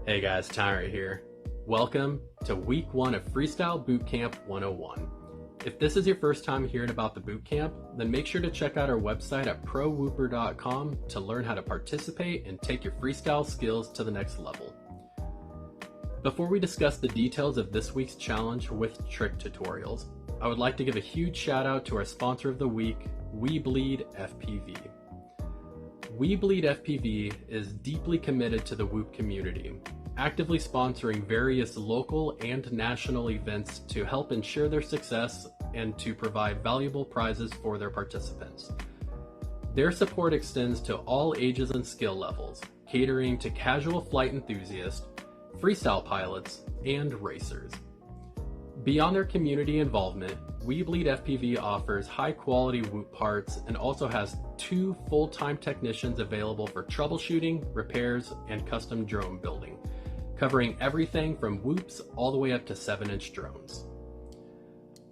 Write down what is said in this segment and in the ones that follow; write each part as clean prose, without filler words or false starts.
Hey guys, Tyrantt here. Welcome to week 1 of Freestyle Bootcamp 101. If this is your first time hearing about the bootcamp, then make sure to check out our website at prowooper.com to learn how to participate and take your freestyle skills to the next level. Before we discuss the details of this week's challenge with trick tutorials, I would like to give a huge shout out to our sponsor of the week, weBLEEDfpv. weBLEEDfpv is deeply committed to the Whoop community, actively sponsoring various local and national events to help ensure their success and to provide valuable prizes for their participants. Their support extends to all ages and skill levels, catering to casual flight enthusiasts, freestyle pilots, and racers. Beyond their community involvement, weBLEEDfpv offers high-quality Whoop parts and also has 2 full-time technicians available for troubleshooting, repairs, and custom drone building, covering everything from Whoops all the way up to 7-inch drones.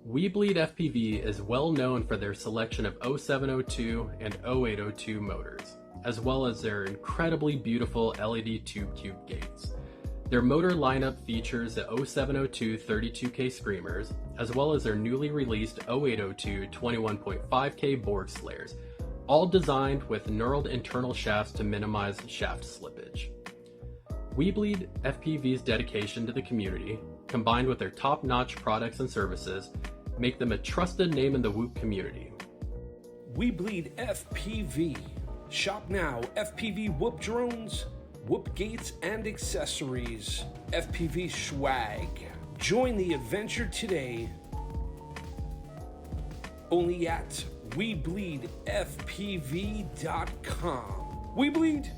weBLEEDfpv is well known for their selection of 0702 and 0802 motors, as well as their incredibly beautiful LED tube cube gates. Their motor lineup features the 0702 32K Screamers, as well as their newly released 0802 21.5K Borg Slayers, all designed with knurled internal shafts to minimize shaft slippage. weBLEEDfpv's dedication to the community, combined with their top-notch products and services, make them a trusted name in the Whoop community. weBLEEDfpv. Shop now. FPV Whoop drones, Whoop gates and accessories, FPV swag. Join the adventure today. Only at weBLEEDfpv.com. weBLEED.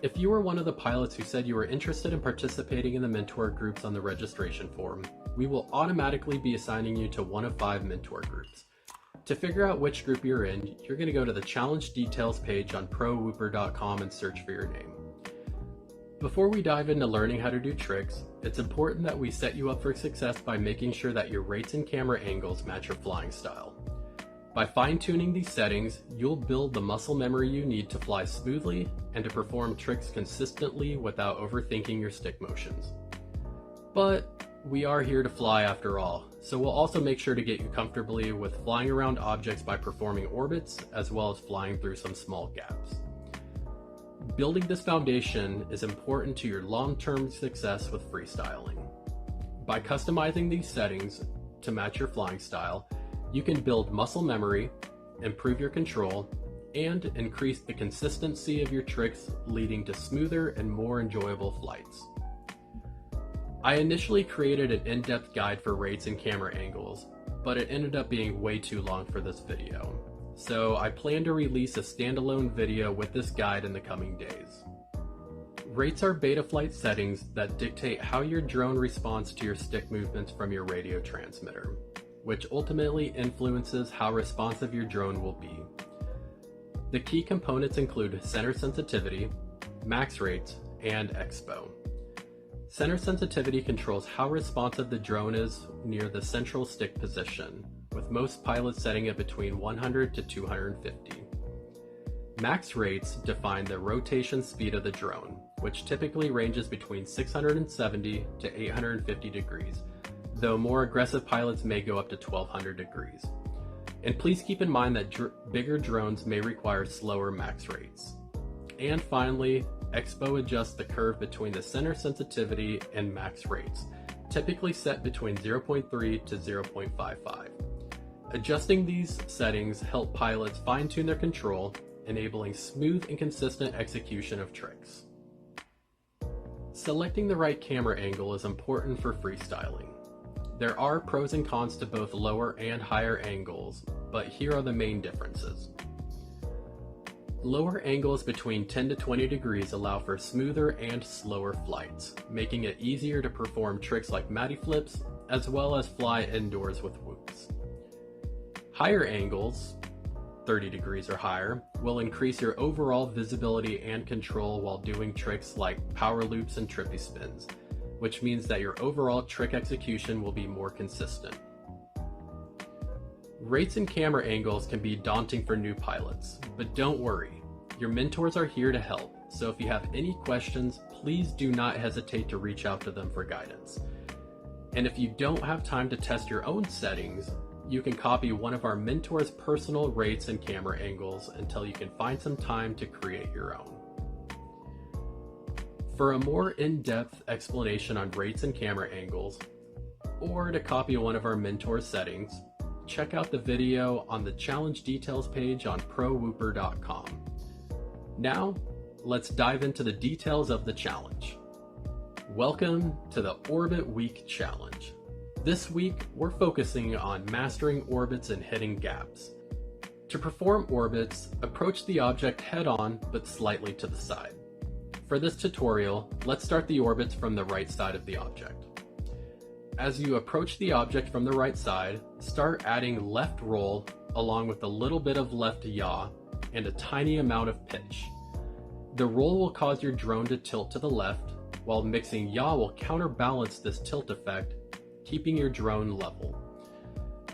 If you were one of the pilots who said you were interested in participating in the mentor groups on the registration form, we will automatically be assigning you to one of 5 mentor groups. To figure out which group you're in, you're going to go to the challenge details page on prowooper.com and search for your name. Before we dive into learning how to do tricks, it's important that we set you up for success by making sure that your rates and camera angles match your flying style. By fine-tuning these settings, you'll build the muscle memory you need to fly smoothly and to perform tricks consistently without overthinking your stick motions. But we are here to fly after all, so we'll also make sure to get you comfortably with flying around objects by performing orbits, as well as flying through some small gaps. Building this foundation is important to your long-term success with freestyling. By customizing these settings to match your flying style, you can build muscle memory, improve your control, and increase the consistency of your tricks, leading to smoother and more enjoyable flights. I initially created an in-depth guide for rates and camera angles, but it ended up being way too long for this video. So I plan to release a standalone video with this guide in the coming days. Rates are beta flight settings that dictate how your drone responds to your stick movements from your radio transmitter, which ultimately influences how responsive your drone will be. The key components include center sensitivity, max rates, and expo. Center sensitivity controls how responsive the drone is near the central stick position, with most pilots setting it between 100 to 250. Max rates define the rotation speed of the drone, which typically ranges between 670 to 850 degrees, though more aggressive pilots may go up to 1200 degrees. And please keep in mind that bigger drones may require slower max rates. And finally, expo adjusts the curve between the center sensitivity and max rates, typically set between 0.3 to 0.55. Adjusting these settings help pilots fine-tune their control, enabling smooth and consistent execution of tricks. Selecting the right camera angle is important for freestyling. There are pros and cons to both lower and higher angles, but here are the main differences. Lower angles between 10 to 20 degrees allow for smoother and slower flights, making it easier to perform tricks like Matty flips, as well as fly indoors with Whoops. Higher angles, 30 degrees or higher, will increase your overall visibility and control while doing tricks like power loops and trippy spins, which means that your overall trick execution will be more consistent. Rates and camera angles can be daunting for new pilots, but don't worry. Your mentors are here to help, so if you have any questions, please do not hesitate to reach out to them for guidance. And if you don't have time to test your own settings, you can copy one of our mentors' personal rates and camera angles until you can find some time to create your own. For a more in-depth explanation on rates and camera angles, or to copy one of our mentors' settings, check out the video on the challenge details page on prowooper.com. Now, let's dive into the details of the challenge. Welcome to the Orbit Week Challenge. This week, we're focusing on mastering orbits and hitting gaps. To perform orbits, approach the object head-on but slightly to the side. For this tutorial, let's start the orbits from the right side of the object. As you approach the object from the right side, start adding left roll along with a little bit of left yaw and a tiny amount of pitch. The roll will cause your drone to tilt to the left, while mixing yaw will counterbalance this tilt effect, keeping your drone level.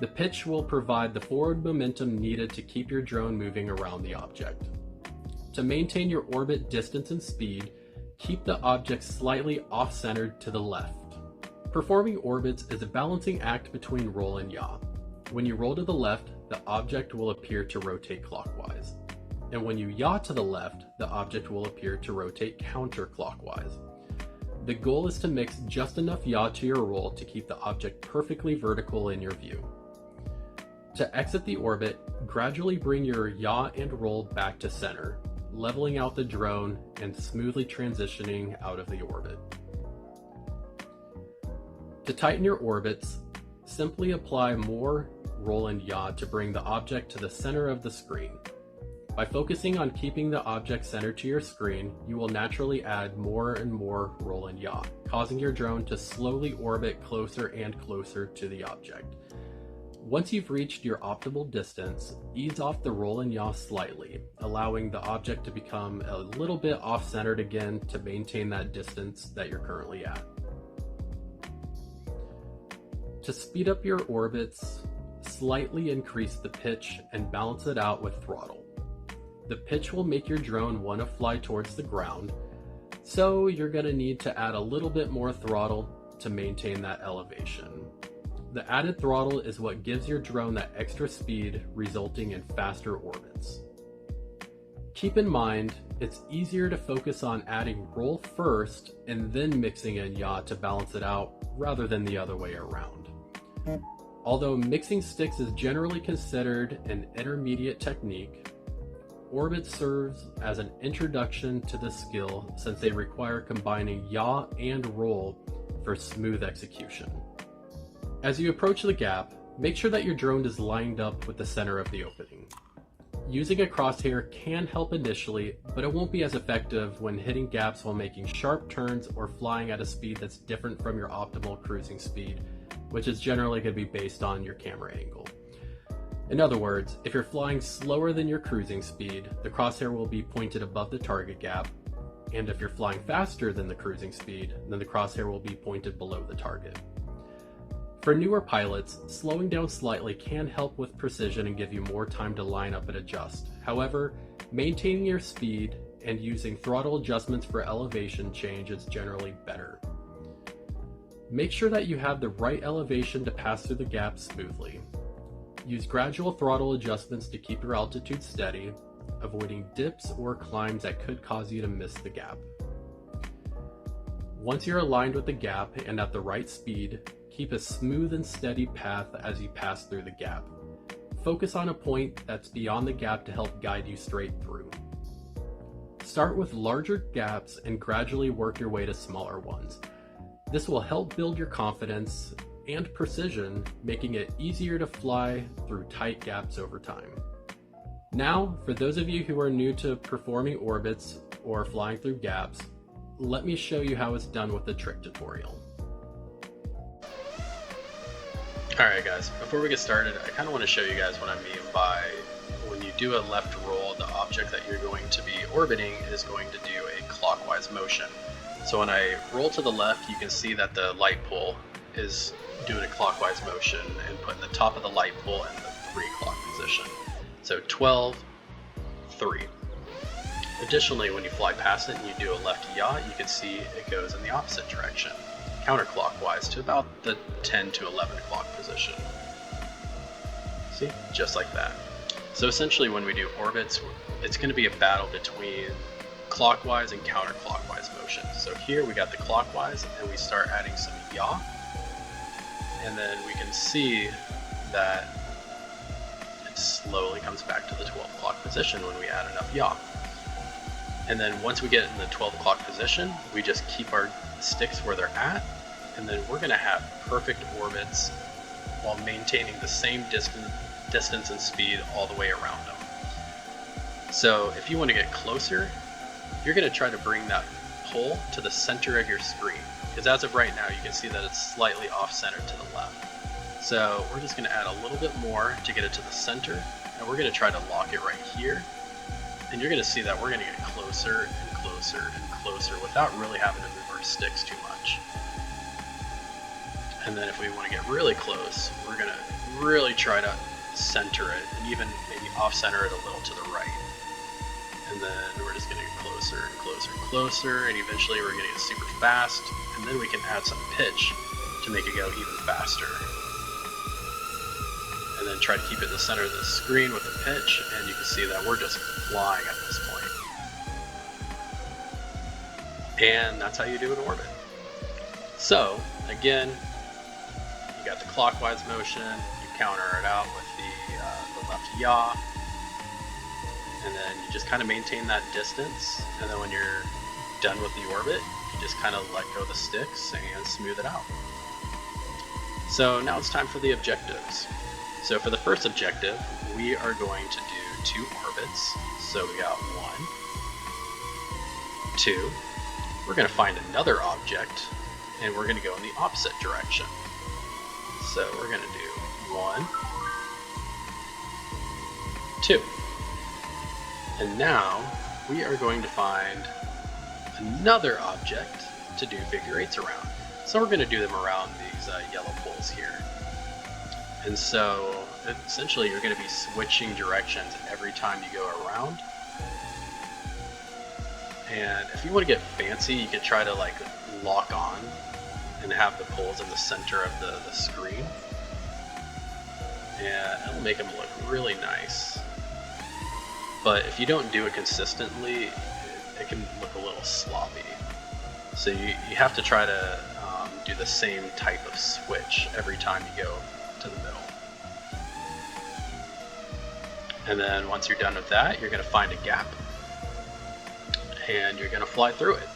The pitch will provide the forward momentum needed to keep your drone moving around the object. To maintain your orbit distance and speed, keep the object slightly off-centered to the left. Performing orbits is a balancing act between roll and yaw. When you roll to the left, the object will appear to rotate clockwise. And when you yaw to the left, the object will appear to rotate counterclockwise. The goal is to mix just enough yaw to your roll to keep the object perfectly vertical in your view. To exit the orbit, gradually bring your yaw and roll back to center, leveling out the drone and smoothly transitioning out of the orbit. To tighten your orbits, simply apply more roll and yaw to bring the object to the center of the screen. By focusing on keeping the object centered to your screen, you will naturally add more and more roll and yaw, causing your drone to slowly orbit closer and closer to the object. Once you've reached your optimal distance, ease off the roll and yaw slightly, allowing the object to become a little bit off-centered again to maintain that distance that you're currently at. To speed up your orbits, slightly increase the pitch and balance it out with throttle. The pitch will make your drone want to fly towards the ground, so you're going to need to add a little bit more throttle to maintain that elevation. The added throttle is what gives your drone that extra speed, resulting in faster orbits. Keep in mind, it's easier to focus on adding roll first and then mixing in yaw to balance it out rather than the other way around. Although mixing sticks is generally considered an intermediate technique, Orbit serves as an introduction to the skill since they require combining yaw and roll for smooth execution. As you approach the gap, make sure that your drone is lined up with the center of the opening. Using a crosshair can help initially, but it won't be as effective when hitting gaps while making sharp turns or flying at a speed that's different from your optimal cruising speed, which is generally going to be based on your camera angle. In other words, if you're flying slower than your cruising speed, the crosshair will be pointed above the target gap, and if you're flying faster than the cruising speed, then the crosshair will be pointed below the target. For newer pilots, slowing down slightly can help with precision and give you more time to line up and adjust. However, maintaining your speed and using throttle adjustments for elevation change is generally better. Make sure that you have the right elevation to pass through the gap smoothly. Use gradual throttle adjustments to keep your altitude steady, avoiding dips or climbs that could cause you to miss the gap. Once you're aligned with the gap and at the right speed, keep a smooth and steady path as you pass through the gap. Focus on a point that's beyond the gap to help guide you straight through. Start with larger gaps and gradually work your way to smaller ones. This will help build your confidence and precision, making it easier to fly through tight gaps over time. Now, for those of you who are new to performing orbits or flying through gaps, let me show you how it's done with the trick tutorial. Alright guys, before we get started, I kind of want to show you guys what I mean by when you do a left roll, the object that you're going to be orbiting is going to do a clockwise motion. So when I roll to the left, you can see that the light pole is doing a clockwise motion and putting the top of the light pole in the 3 o'clock position. So 12, 3. Additionally, when you fly past it and you do a left yaw, you can see it goes in the opposite direction, counterclockwise to about the 10 to 11 o'clock position. See, just like that. So essentially when we do orbits, it's going to be a battle between clockwise and counterclockwise motion. So here we got the clockwise and we start adding some yaw, and then we can see that it slowly comes back to the 12 o'clock position when we add enough yaw. And then once we get in the 12 o'clock position, we just keep our sticks where they're at, and then we're going to have perfect orbits while maintaining the same distance and speed all the way around them. So if you want to get closer, you're going to try to bring that pole to the center of your screen, because as of right now you can see that it's slightly off-centered to the left. So we're just going to add a little bit more to get it to the center, and we're going to try to lock it right here, and you're going to see that we're going to get closer and closer and closer without really having to move our sticks too much. And then if we want to get really close, we're going to really try to center it and even maybe off-center it a little to the right. And then we're just going to get closer and closer and closer, and eventually we're going to get super fast, and then we can add some pitch to make it go even faster. And then try to keep it in the center of the screen with the pitch, and you can see that we're just flying at this point. And that's how you do an orbit. So again, you got the clockwise motion, you counter it out with the left yaw, and then you just kind of maintain that distance, and then when you're done with the orbit, you just kind of let go of the sticks and smooth it out. So now it's time for the objectives. So for the first objective, we are going to do 2 orbits. So we got 1, 2, we're going to find another object, and we're going to go in the opposite direction. So we're going to do 1, 2. And now we are going to find another object to do figure 8s around. So we're going to do them around these yellow poles here. And so essentially you're going to be switching directions every time you go around. And if you want to get fancy, you could try to like lock on and have the poles in the center of the screen. And it'll make them look really nice. But if you don't do it consistently, it can look a little sloppy. So you have to try to do the same type of switch every time you go to the middle. And then once you're done with that, you're going to find a gap and you're going to fly through it.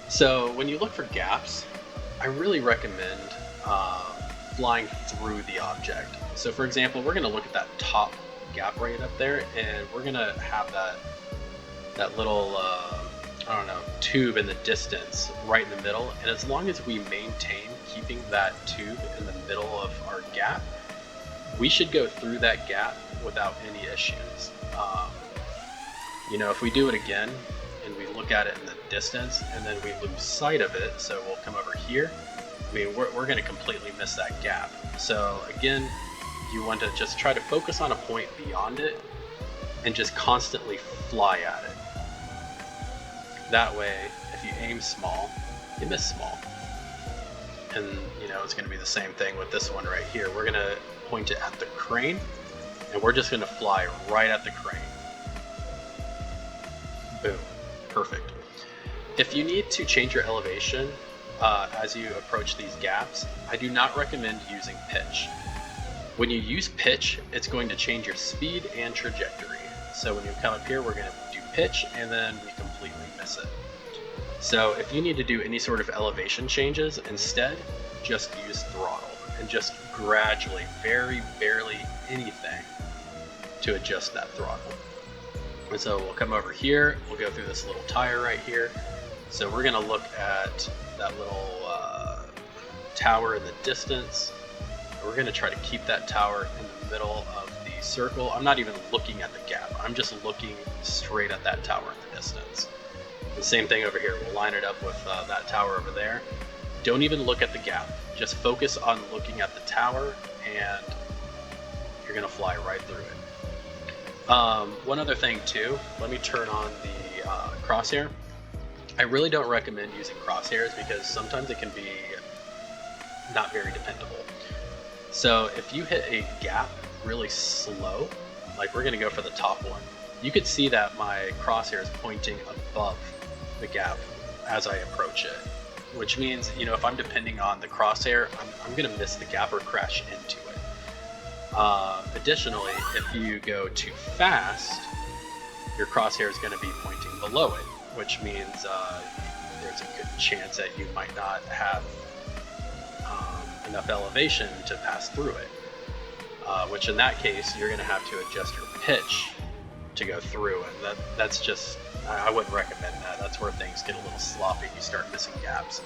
So when you look for gaps, I really recommend flying through the object. So for example, we're going to look at that top gap right up there, and we're going to have that little I don't know, tube in the distance right in the middle, and as long as we maintain keeping that tube in the middle of our gap, we should go through that gap without any issues. You know, if we do it again and we look at it in the distance and then we lose sight of it, so we'll come over here, I mean, we're going to completely miss that gap. So again, you want to just try to focus on a point beyond it and just constantly fly at it. That way, if you aim small, you miss small. And you know, it's going to be the same thing with this one right here. We're going to point it at the crane, and we're just going to fly right at the crane. Boom. Perfect. If you need to change your elevation as you approach these gaps, I do not recommend using pitch. When you use pitch, it's going to change your speed and trajectory. So when you come up here, we're going to do pitch, and then we completely miss it. So if you need to do any sort of elevation changes, instead, just use throttle and just gradually, very barely anything to adjust that throttle. And so we'll come over here, we'll go through this little tire right here. So we're going to look at that little tower in the distance. We're going to try to keep that tower in the middle of the circle. I'm not even looking at the gap. I'm just looking straight at that tower in the distance. The same thing over here. We'll line it up with that tower over there. Don't even look at the gap. Just focus on looking at the tower, and you're going to fly right through it. One other thing too, let me turn on the crosshair. I really don't recommend using crosshairs because sometimes it can be not very dependable. So if you hit a gap really slow, like we're gonna go for the top one, you could see that my crosshair is pointing above the gap as I approach it, which means, you know, if I'm depending on the crosshair, I'm gonna miss the gap or crash into it. Additionally, if you go too fast, your crosshair is gonna be pointing below it, which means there's a good chance that you might not have enough elevation to pass through it, which in that case you're going to have to adjust your pitch to go through, and that's just, I wouldn't recommend that. That's where things get a little sloppy. You start missing gaps.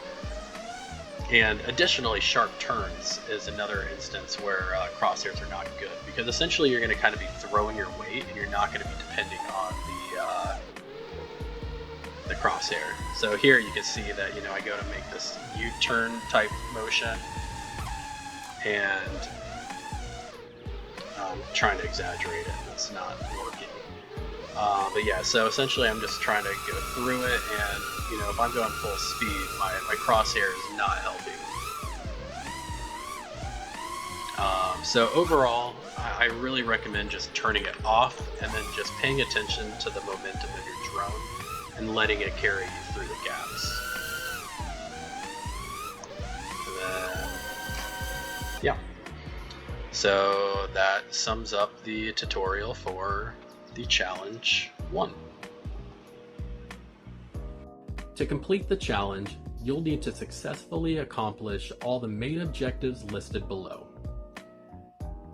And additionally, sharp turns is another instance where crosshairs are not good, because essentially you're going to kind of be throwing your weight and you're not going to be depending on the crosshair. So here you can see that, you know, I go to make this U-turn type motion, and I'm trying to exaggerate it, it's not working. But yeah, so essentially I'm just trying to go through it, and you know, if I'm going full speed, my crosshair is not helping. So overall, I really recommend just turning it off and then just paying attention to the momentum of your drone and letting it carry you through the gaps. And then, yeah. So that sums up the tutorial for the challenge 1. To complete the challenge, you'll need to successfully accomplish all the main objectives listed below.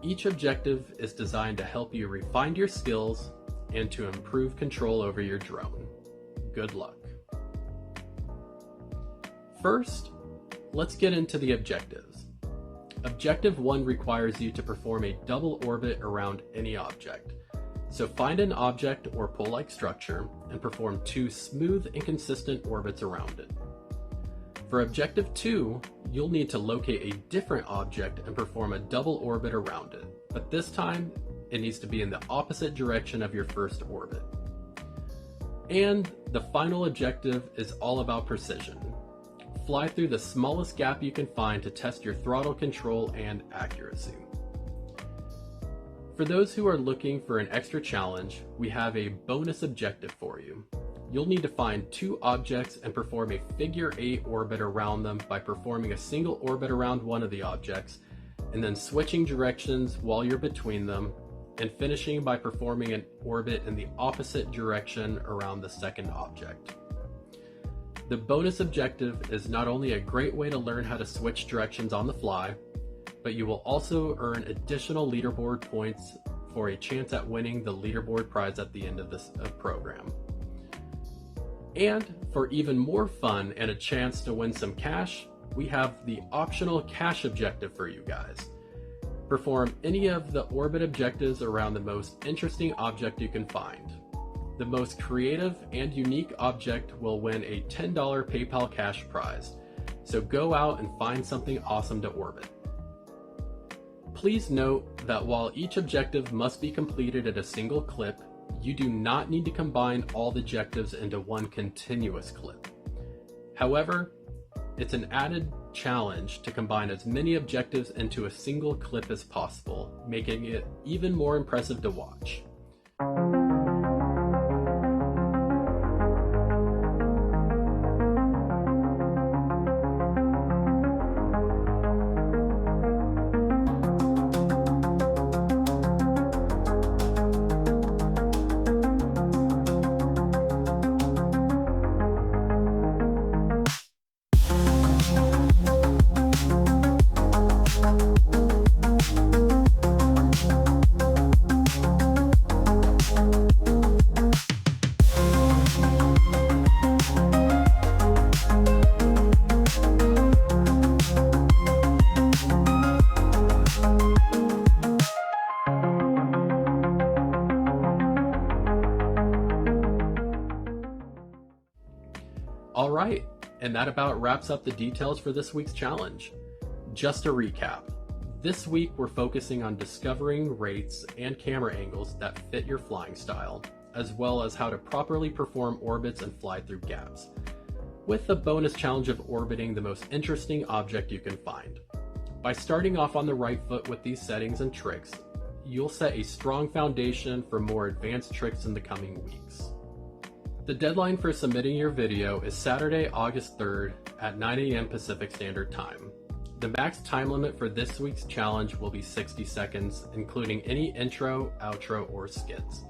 Each objective is designed to help you refine your skills and to improve control over your drone. Good luck. First, let's get into the objectives. Objective 1 requires you to perform a double orbit around any object. So find an object or pole-like structure and perform 2 smooth and consistent orbits around it. For Objective 2, you'll need to locate a different object and perform a double orbit around it, but this time it needs to be in the opposite direction of your first orbit. And the final objective is all about precision. Fly through the smallest gap you can find to test your throttle control and accuracy. For those who are looking for an extra challenge, we have a bonus objective for you. You'll need to find 2 objects and perform a figure 8 orbit around them by performing a single orbit around one of the objects, and then switching directions while you're between them, and finishing by performing an orbit in the opposite direction around the second object. The bonus objective is not only a great way to learn how to switch directions on the fly, but you will also earn additional leaderboard points for a chance at winning the leaderboard prize at the end of this program. And for even more fun and a chance to win some cash, we have the optional cash objective for you guys. Perform any of the orbit objectives around the most interesting object you can find. The most creative and unique object will win a $10 PayPal cash prize, so go out and find something awesome to orbit. Please note that while each objective must be completed at a single clip, you do not need to combine all the objectives into one continuous clip. However, it's an added challenge to combine as many objectives into a single clip as possible, making it even more impressive to watch. Alright, and that about wraps up the details for this week's challenge. Just to recap, This week we're focusing on discovering rates and camera angles that fit your flying style, as well as how to properly perform orbits and fly through gaps, with the bonus challenge of orbiting the most interesting object you can find. By starting off on the right foot with these settings and tricks, you'll set a strong foundation for more advanced tricks in the coming weeks. The deadline for submitting your video is Saturday, August 3rd at 9 a.m. Pacific Standard Time. The max time limit for this week's challenge will be 60 seconds, including any intro, outro, or skits.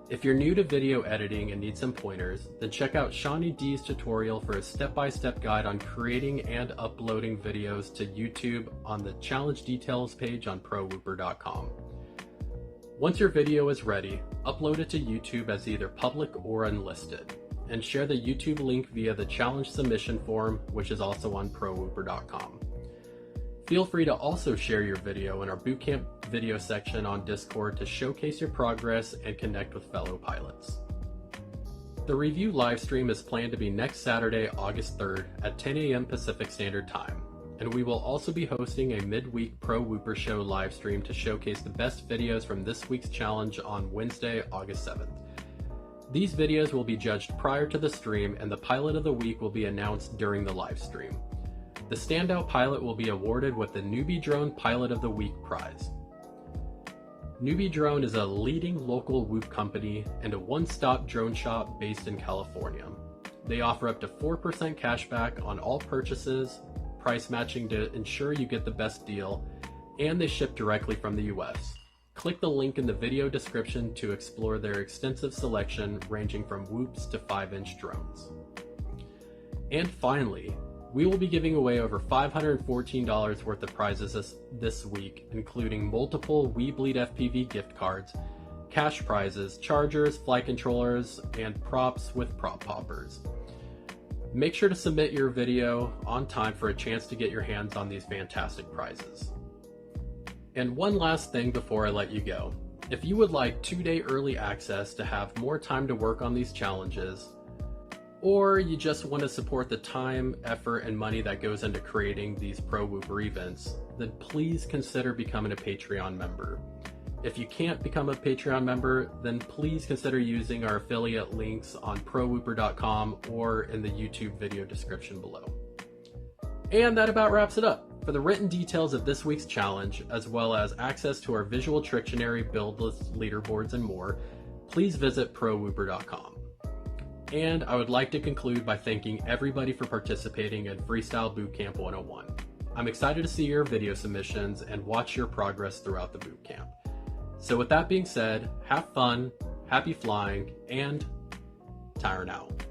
If you're new to video editing and need some pointers, then check out Shawnee D's tutorial for a step-by-step guide on creating and uploading videos to YouTube on the challenge details page on ProWhooper.com. Once your video is ready, upload it to YouTube as either public or unlisted, and share the YouTube link via the challenge submission form, which is also on ProWhooper.com. Feel free to also share your video in our bootcamp video section on Discord to showcase your progress and connect with fellow pilots. The review livestream is planned to be next Saturday, August 3rd at 10 a.m. Pacific Standard Time, and we will also be hosting a midweek Pro Whooper Show livestream to showcase the best videos from this week's challenge on Wednesday, August 7th. These videos will be judged prior to the stream, and the pilot of the week will be announced during the livestream. The standout pilot will be awarded with the Newbie Drone Pilot of the Week prize. Newbie Drone is a leading local whoop company and a one-stop drone shop based in California. They offer up to 4% cashback on all purchases, price matching to ensure you get the best deal, and they ship directly from the US. Click the link in the video description to explore their extensive selection ranging from whoops to 5-inch drones. And finally, we will be giving away over $514 worth of prizes this week, including multiple weBLEEDfpv gift cards, cash prizes, chargers, flight controllers, and props with prop poppers. Make sure to submit your video on time for a chance to get your hands on these fantastic prizes. And one last thing before I let you go. If you would like 2-day early access to have more time to work on these challenges, or you just want to support the time, effort, and money that goes into creating these Pro Whooper events, then please consider becoming a Patreon member. If you can't become a Patreon member, then please consider using our affiliate links on ProWhooper.com or in the YouTube video description below. And that about wraps it up. For the written details of this week's challenge, as well as access to our visual Trictionary build list leaderboards and more, please visit ProWhooper.com. And I would like to conclude by thanking everybody for participating in Freestyle Bootcamp 101. I'm excited to see your video submissions and watch your progress throughout the bootcamp. So with that being said, have fun, happy flying, and Tyrantt out.